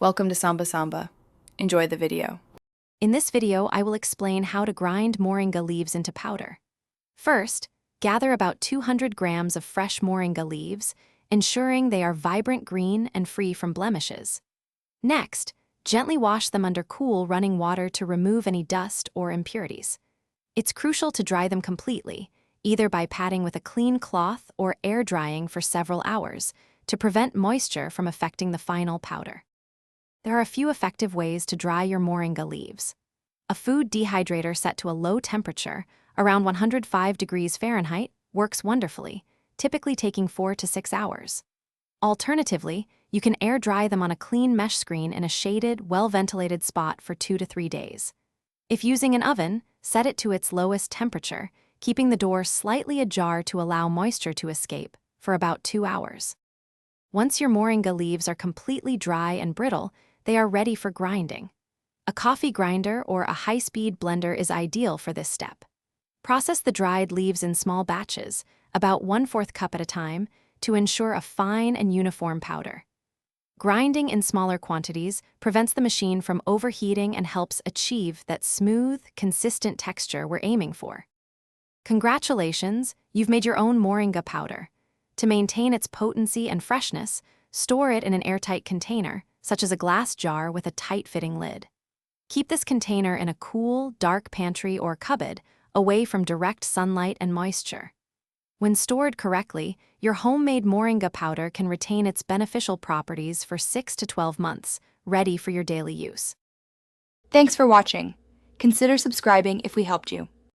Welcome to Samba Samba. Enjoy the video. In this video, I will explain how to grind moringa leaves into powder. First, gather about 200 grams of fresh moringa leaves, ensuring they are vibrant green and free from blemishes. Next, gently wash them under cool running water to remove any dust or impurities. It's crucial to dry them completely, either by patting with a clean cloth or air drying for several hours, to prevent moisture from affecting the final powder. There are a few effective ways to dry your moringa leaves. A food dehydrator set to a low temperature, around 105 degrees Fahrenheit, works wonderfully, typically taking 4 to 6 hours. Alternatively, you can air dry them on a clean mesh screen in a shaded, well-ventilated spot for 2 to 3 days. If using an oven, set it to its lowest temperature, keeping the door slightly ajar to allow moisture to escape, for about 2 hours. Once your moringa leaves are completely dry and brittle, they are ready for grinding. A coffee grinder or a high-speed blender is ideal for this step. Process the dried leaves in small batches, about 1/4 cup at a time, to ensure a fine and uniform powder. Grinding in smaller quantities prevents the machine from overheating and helps achieve that smooth, consistent texture we're aiming for. Congratulations, you've made your own moringa powder. To maintain its potency and freshness, store it in an airtight container, such as a glass jar with a tight-fitting lid. Keep this container in a cool, dark pantry or cupboard, away from direct sunlight and moisture. When stored correctly, your homemade moringa powder can retain its beneficial properties for 6 to 12 months, ready for your daily use. Thanks for watching. Consider subscribing if we helped you.